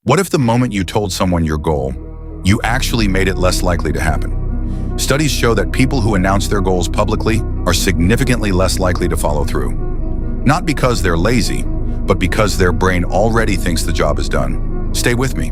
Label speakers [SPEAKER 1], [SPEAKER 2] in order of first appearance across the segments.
[SPEAKER 1] What if the moment you told someone your goal, you actually made it less likely to happen? Studies show that people who announce their goals publicly are significantly less likely to follow through. Not because they're lazy, but because their brain already thinks the job is done. Stay with me.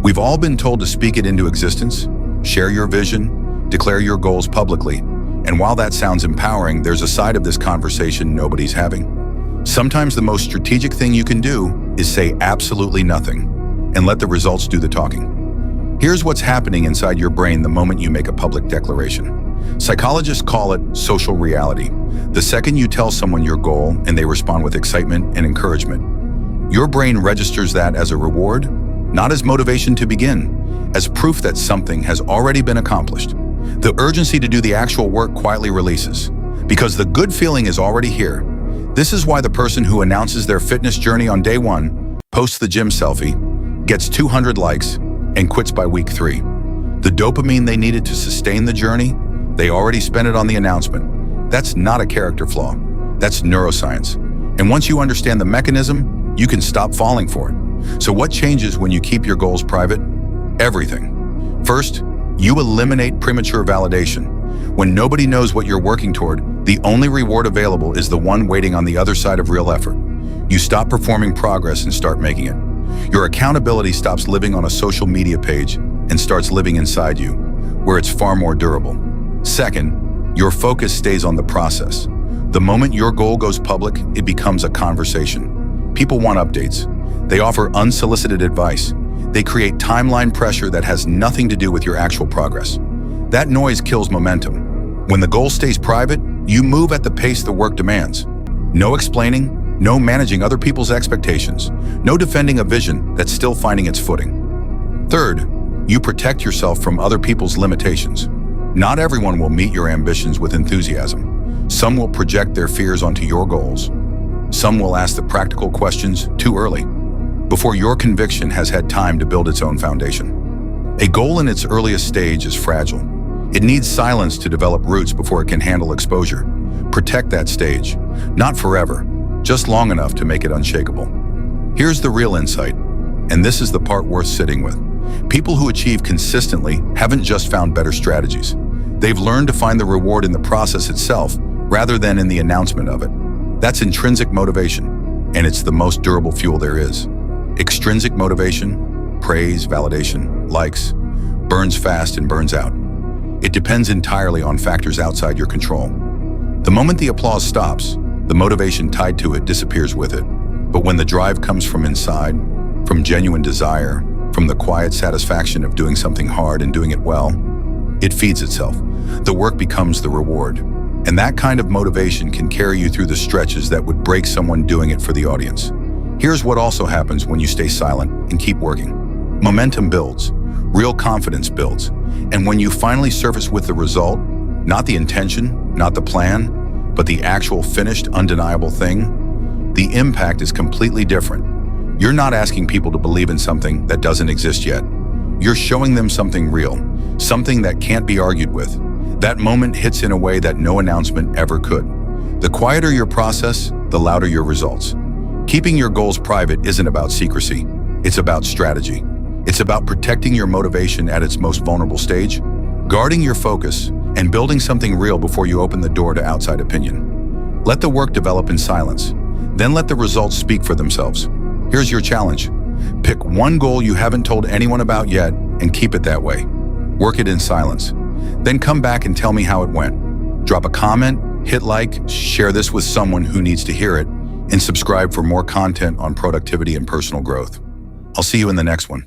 [SPEAKER 1] We've all been told to speak it into existence, share your vision, declare your goals publicly. And while that sounds empowering, there's a side of this conversation nobody's having. Sometimes the most strategic thing you can do is say absolutely nothing and let the results do the talking. Here's what's happening inside your brain the moment you make a public declaration. Psychologists call it social reality. The second you tell someone your goal and they respond with excitement and encouragement, your brain registers that as a reward, not as motivation to begin, as proof that something has already been accomplished. The urgency to do the actual work quietly releases, because the good feeling is already here. This is why the person who announces their fitness journey on day 1, posts the gym selfie, gets 200 likes, and quits by week 3. The dopamine they needed to sustain the journey, they already spent it on the announcement. That's not a character flaw. That's neuroscience. And once you understand the mechanism, you can stop falling for it. So what changes when you keep your goals private? Everything. First, you eliminate premature validation. When nobody knows what you're working toward, the only reward available is the one waiting on the other side of real effort. You stop performing progress and start making it. Your accountability stops living on a social media page and starts living inside you, where it's far more durable. Second, your focus stays on the process. The moment your goal goes public, it becomes a conversation. People want updates. They offer unsolicited advice. They create timeline pressure that has nothing to do with your actual progress. That noise kills momentum. When the goal stays private, you move at the pace the work demands. No explaining, no managing other people's expectations, no defending a vision that's still finding its footing. Third, you protect yourself from other people's limitations. Not everyone will meet your ambitions with enthusiasm. Some will project their fears onto your goals. Some will ask the practical questions too early, before your conviction has had time to build its own foundation. A goal in its earliest stage is fragile. It needs silence to develop roots before it can handle exposure. Protect that stage, not forever, just long enough to make it unshakable. Here's the real insight, and this is the part worth sitting with. People who achieve consistently haven't just found better strategies. They've learned to find the reward in the process itself, rather than in the announcement of it. That's intrinsic motivation, and it's the most durable fuel there is. Extrinsic motivation, praise, validation, likes, burns fast and burns out. It depends entirely on factors outside your control. The moment the applause stops, the motivation tied to it disappears with it. But when the drive comes from inside, from genuine desire, from the quiet satisfaction of doing something hard and doing it well, it feeds itself. The work becomes the reward. And that kind of motivation can carry you through the stretches that would break someone doing it for the audience. Here's what also happens when you stay silent and keep working. Momentum builds, real confidence builds, and when you finally surface with the result, not the intention, not the plan, but the actual finished, undeniable thing, the impact is completely different. You're not asking people to believe in something that doesn't exist yet. You're showing them something real, something that can't be argued with. That moment hits in a way that no announcement ever could. The quieter your process, the louder your results. Keeping your goals private isn't about secrecy. It's about strategy. It's about protecting your motivation at its most vulnerable stage, guarding your focus, and building something real before you open the door to outside opinion. Let the work develop in silence. Then let the results speak for themselves. Here's your challenge. Pick one goal you haven't told anyone about yet and keep it that way. Work it in silence. Then come back and tell me how it went. Drop a comment, hit like, share this with someone who needs to hear it, and subscribe for more content on productivity and personal growth. I'll see you in the next one.